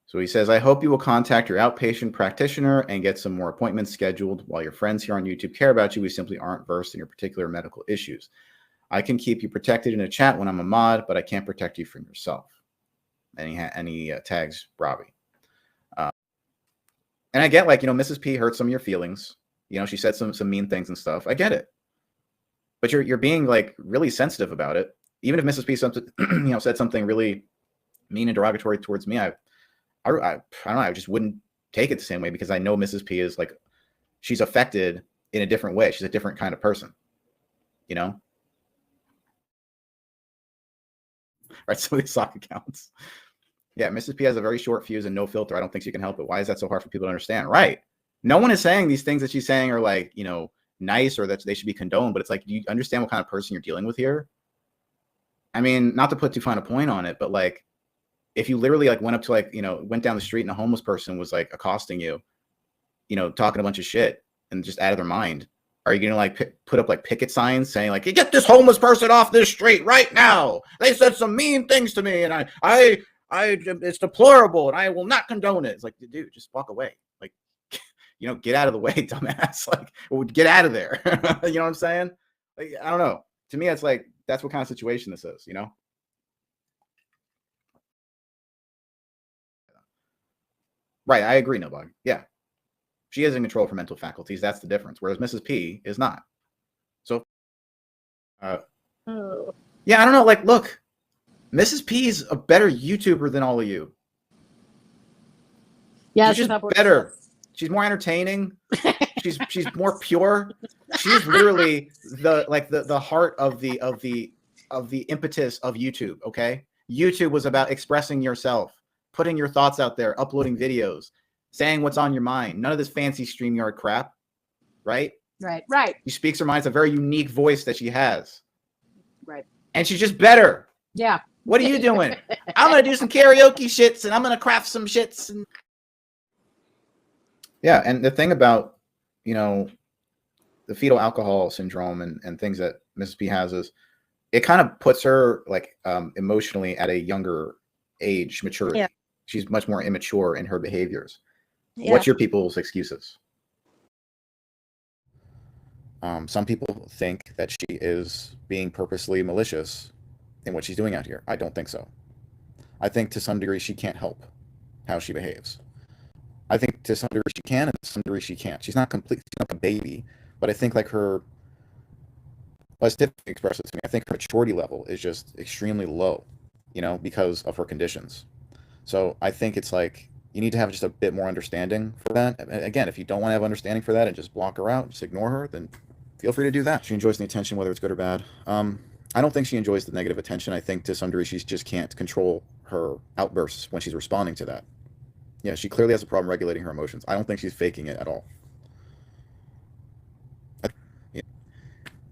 So he says, I hope you will contact your outpatient practitioner and get some more appointments scheduled. While your friends here on YouTube care about you, we simply aren't versed in your particular medical issues. I can keep you protected in a chat when I'm a mod, but I can't protect you from yourself. And he tags Robbie. And I get, like, Mrs. P hurt some of your feelings. She said some mean things and stuff. I get it. But you're being, like, really sensitive about it. Even if Mrs. P said something really mean and derogatory towards me, I don't know. I just wouldn't take it the same way, because I know Mrs. P is, like, she's affected in a different way. She's a different kind of person, Right? Some of these sock accounts. Yeah, Mrs. P has a very short fuse and no filter. I don't think she can help it. Why is that so hard for people to understand? Right. No one is saying these things that she's saying are, like, nice, or that they should be condoned. But it's like, do you understand what kind of person you're dealing with here? I mean, not to put too fine a point on it, but, like, if you literally, like, went up to, like, went down the street and a homeless person was, like, accosting you, talking a bunch of shit and just out of their mind, are you going to, like, put up, like, picket signs saying, like, get this homeless person off this street right now? They said some mean things to me, and I it's deplorable, and I will not condone it. It's like, dude, just walk away. Like, get out of the way, dumbass. Like, get out of there. You know what I'm saying? Like, I don't know. To me, it's like, that's what kind of situation this is, Right. I agree, no bug. Yeah. She is in control of her mental faculties. That's the difference. Whereas Mrs. P is not. So, yeah, I don't know. Like, look, Mrs. P is a better YouTuber than all of you. Yeah, she's just better. She's more entertaining. she's more pure. She's literally the heart of the impetus of YouTube. Okay, YouTube was about expressing yourself, putting your thoughts out there, uploading videos, saying what's on your mind. None of this fancy StreamYard crap, right? Right. She speaks her mind. It's a very unique voice that she has. Right. And she's just better. Yeah. What are you doing? I'm going to do some karaoke shits, and I'm going to craft some shits. And yeah, and the thing about, the fetal alcohol syndrome and things that Mrs. P has is, it kind of puts her, like, emotionally at a younger age, maturity. Yeah. She's much more immature in her behaviors. Yeah. What's your people's excuses? Some people think that she is being purposely malicious in what she's doing out here. I don't think so. I think to some degree she can't help how she behaves. I think to some degree she can, and to some degree she can't. She's not complete. She's not a baby, but I think, like, her, let's typically express it to me, I think her maturity level is just extremely low, because of her conditions. So I think it's like, you need to have just a bit more understanding for that. Again, if you don't want to have understanding for that and just block her out, just ignore her, then feel free to do that. She enjoys the attention, whether it's good or bad. I don't think she enjoys the negative attention. I think to some degree she just can't control her outbursts when she's responding to that. Yeah, she clearly has a problem regulating her emotions. I don't think she's faking it at all.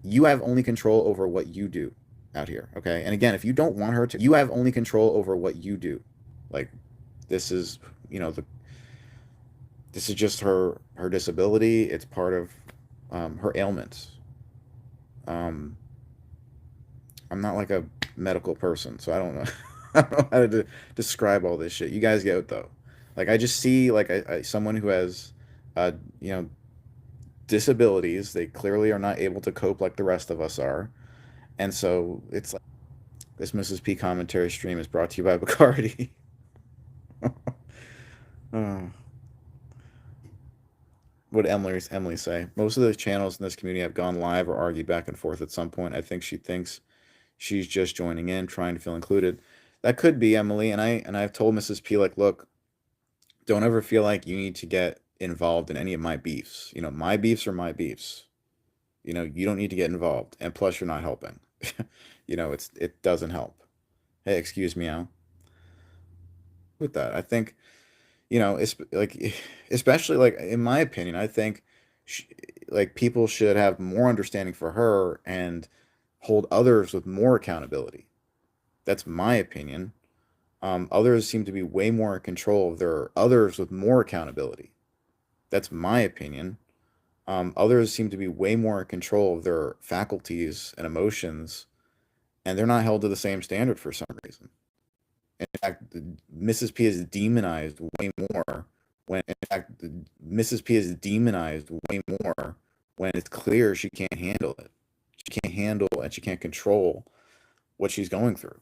You have only control over what you do out here, okay? And again, if you don't want her to, you have only control over what you do. Like, this is, this is just her disability. It's part of her ailments. I'm not, like, a medical person, so I don't know. I don't know how to describe all this shit. You guys get it, though. Like, I just see, like, someone who has, disabilities. They clearly are not able to cope like the rest of us are. And so it's like, this Mrs. P commentary stream is brought to you by Bacardi. What did Emily say? Most of those channels in this community have gone live or argued back and forth at some point. I think she thinks she's just joining in, trying to feel included. That could be, Emily. And I've told Mrs. P, like, look, don't ever feel like you need to get involved in any of my beefs. My beefs are my beefs. You don't need to get involved. And plus, you're not helping. It doesn't help. Hey, excuse me, Al. With that, I think, it's like, especially, like, in my opinion, I think like, people should have more understanding for her and hold others with more accountability. That's my opinion. Others seem to be way more in control of their others with more accountability. That's my opinion. Others seem to be way more in control of their faculties and emotions, and they're not held to the same standard for some reason. And fact, Mrs. P is demonized way more when, in fact, Mrs. P is demonized way more when it's clear she can't handle it. She can't handle and she can't control what she's going through.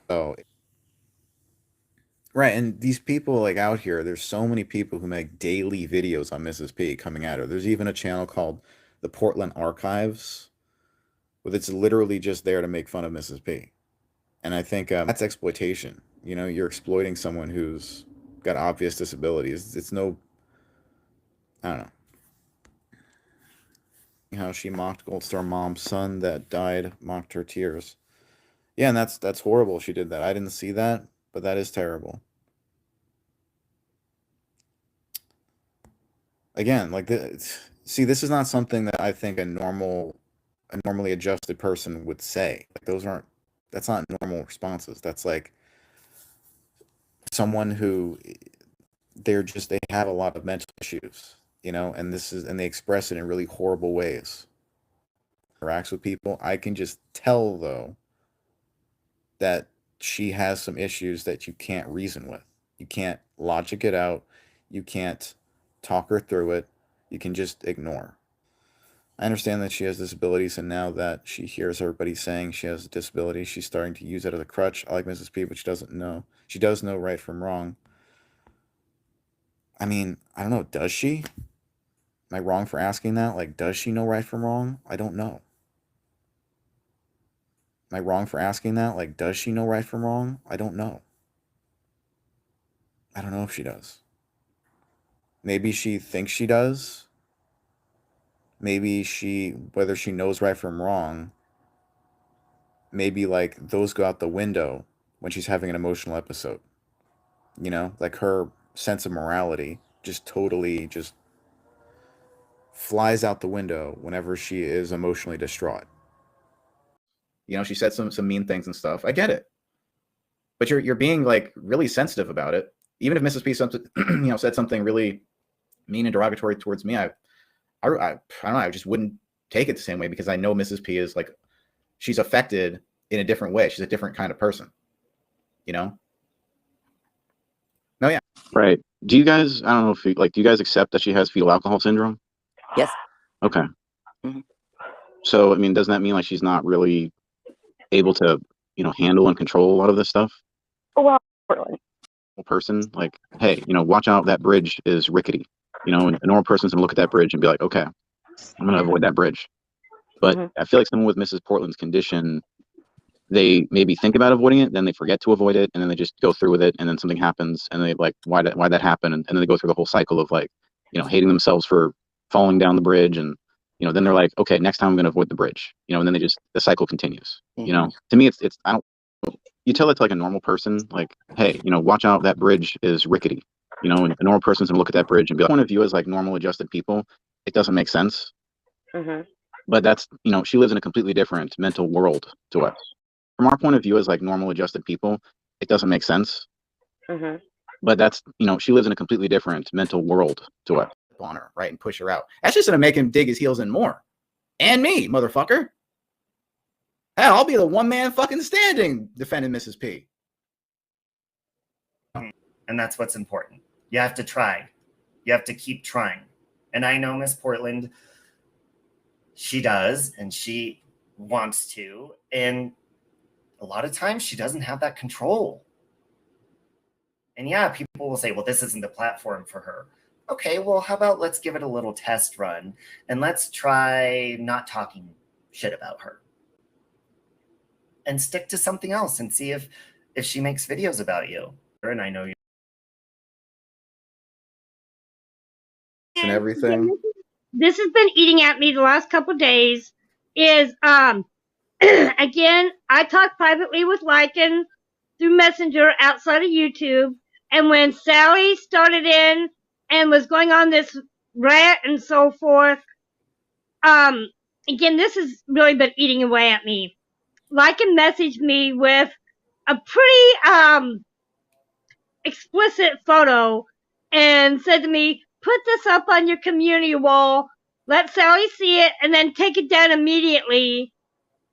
So right, and these people like out here, there's so many people who make daily videos on Mrs. P coming at her. There's even a channel called the Portland Archives, but it's literally just there to make fun of Mrs. P. And I think that's exploitation. You're exploiting someone who's got obvious disabilities. It's no, I don't know. How she mocked Gold Star Mom's son that died, mocked her tears. Yeah, and that's horrible. She did that. I didn't see that, but that is terrible. Again, like see, this is not something that I think a normally adjusted person would say. Like that's not normal responses. That's like someone who they have a lot of mental issues, and they express it in really horrible ways. Interacts with people. I can just tell though that she has some issues that you can't reason with. You can't logic it out. You can't talk her through it. You can just ignore. I understand that she has disabilities, and now that she hears everybody saying she has a disability, she's starting to use it as a crutch. I like Mrs. P, but she doesn't know. She does know right from wrong. I mean, I don't know. Does she? Am I wrong for asking that? Like, does she know right from wrong? I don't know. Am I wrong for asking that? Like, does she know right from wrong? I don't know. I don't know if she does. Maybe she thinks she does. Maybe whether she knows right from wrong, maybe like those go out the window when she's having an emotional episode. Like her sense of morality just totally just flies out the window whenever she is emotionally distraught. She said some mean things and stuff. I get it. But you're being like really sensitive about it. Even if Mrs. P said something really mean and derogatory towards me, I don't know, I just wouldn't take it the same way, because I know Mrs. P is like, she's affected in a different way. She's a different kind of person. No, yeah. Right. Do you guys, I don't know if you, do you guys accept that she has fetal alcohol syndrome? Yes. Okay. Mm-hmm. So, I mean, doesn't that mean like she's not really able to, handle and control a lot of this stuff? Well, person, like, hey, watch out, that bridge is rickety. And a normal person's gonna look at that bridge and be like, okay, I'm gonna avoid that bridge. But I feel like someone with Mrs. Portland's condition, they maybe think about avoiding it, then they forget to avoid it, and then they just go through with it, and then something happens, and they like, why that happen? And then they go through the whole cycle of like, hating themselves for falling down the bridge, and then they're like, okay, next time I'm gonna avoid the bridge, and then the cycle continues. To me, it's I don't. You tell it to like a normal person, like, hey, watch out, that bridge is rickety. And a normal person's gonna look at that bridge and be like, point of view as like normal adjusted people, it doesn't make sense. But that's, she lives in a completely different mental world to us. From our point of view as like normal adjusted people, it doesn't make sense. But that's, she lives in a completely different mental world to us. On her, right, and push her out. That's just gonna make him dig his heels in more. And me, motherfucker. Hell, I'll be the one man fucking standing defending Mrs. P. And that's what's important. You have to try. You have to keep trying. And I know Miss Portland, she does, and she wants to. And a lot of times she doesn't have that control. And yeah, people will say, well, this isn't the platform for her. Okay, well, how about let's give it a little test run and let's try not talking shit about her. And stick to something else and see if she makes videos about you. And I know you. And everything. This has been eating at me the last couple of days. Is again, I talk privately with Lycan through Messenger outside of YouTube, and when Sally started in and was going on this rant and so forth, again, this has really been eating away at me. Lycan messaged me with a pretty explicit photo and said to me, put this up on your community wall, let Sally see it, and then take it down immediately.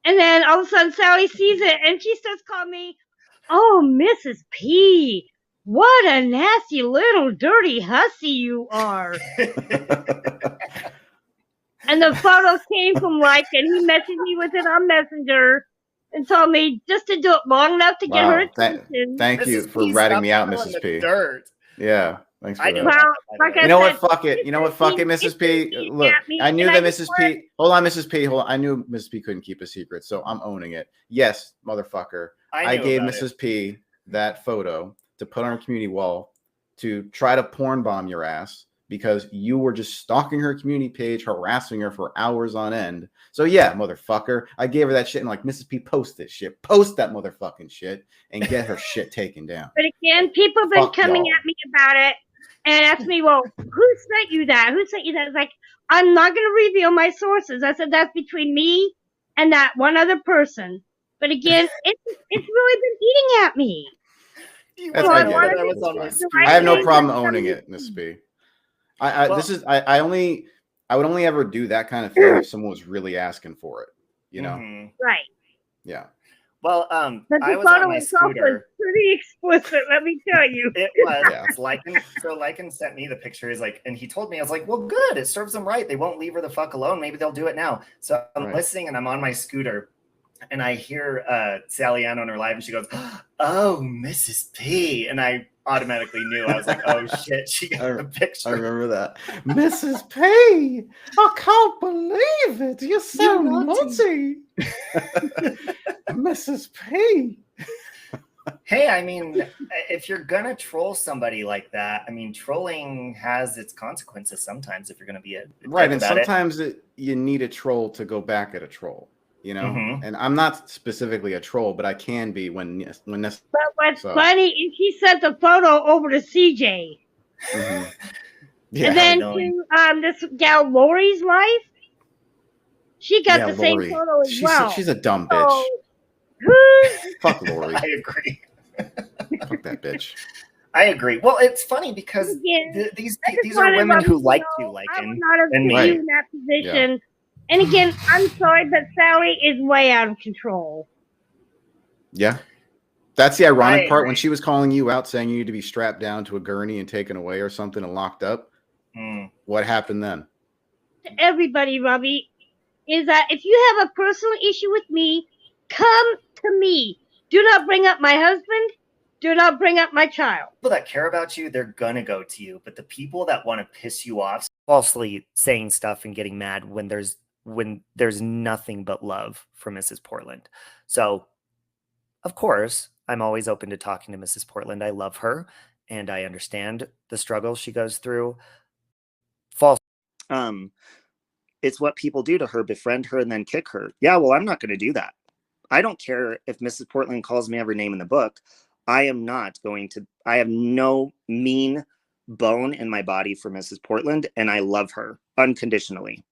And then all of a sudden Sally sees it and she starts calling me, "Oh, Mrs. P, what a nasty little dirty hussy you are." And the photo came from Lycan. He messaged me with it on Messenger and told me just to do it long enough to get her Wow. attention. Thank you Mrs. for P, ratting stop me out, piling Mrs. the P. Dirt. Yeah. Thanks for I knew that. about Well, that, by the like way. I You know what? said, Fuck it. You know what? Fuck it, Mrs. P. Look, I knew that Mrs. P. Hold on, Mrs. P. Hold on. I knew Mrs. P couldn't keep a secret, so I'm owning it. Yes, motherfucker. I knew gave about Mrs. P that photo to put on her community wall to try to porn bomb your ass because you were just stalking her community page, harassing her for hours on end. So yeah, motherfucker, I gave her that shit and like, Mrs. P, post this shit, post that motherfucking shit, and get her shit taken down. But again, people have been Fuck coming y'all. at me about it and asked me, "Well, who sent you that? Who sent you that?" It's like, I'm not going to reveal my sources. I said that's between me and that one other person. But again, it's really been eating at me. You That's- wanna I know get that it. I was That's on my fine. scooter. I have no Right. problem owning it, Miss B. I Well- this is I would only ever do that kind of thing if someone was really asking for it. You know? Mhm. Right. Yeah. Well, But I the was on photo my itself was scooter. pretty explicit, let me tell you. It was. Yeah. Lycan sent me the picture. He's like, and he told me, I was like, well, good. It serves them right. They won't leave her the fuck alone. Maybe they'll do it now. So I'm Right. listening and I'm on my scooter and I hear Sally Ann on her live and she goes, "Oh, Mrs. P." And I automatically knew. I was like, oh shit, she got the picture. I remember that. Mrs. P, I can't believe it. You're so You're naughty. Mrs. P. Hey, I mean, if you're gonna troll somebody like that, I mean, trolling has its consequences sometimes. If you're gonna be a Right, and about it. sometimes you need a troll to go back at a troll. You know, Mhm. and I'm not specifically a troll, but I can be when necessary. But what's So- funny is she sent the photo over to CJ. Mhm. Yeah. And then annoying. to this gal Lori's wife, she got Yeah, the same Lori. photo as well. She's a dumb bitch. So, who's Fuck Lori. I agree. Fuck that bitch. I agree. Well, it's funny because again? these I just these are wanted women Robbie who to like know you, like I would in. not have and put me. you in that position. And again, I'm sorry, but Sally is way out of control. Yeah. That's the ironic I part agree. when she was calling you out saying you need to be strapped down to a gurney and taken away or something and locked up. Mm. What happened then? To everybody, Robbie, is that if you have a personal issue with me, come to me. Do not bring up my husband. Do not bring up my child. People that care about you, they're gonna go to you. But the people that want to piss you off, falsely saying stuff and getting mad when there's nothing but love for Mrs. Portland. So, of course, I'm always open to talking to Mrs. Portland. I love her and I understand the struggles she goes through. False. It's what people do to her, befriend her and then kick her. Yeah, well, I'm not going to do that. I don't care if Mrs. Portland calls me every name in the book. I am not going to. I have no mean bone in my body for Mrs. Portland, and I love her unconditionally.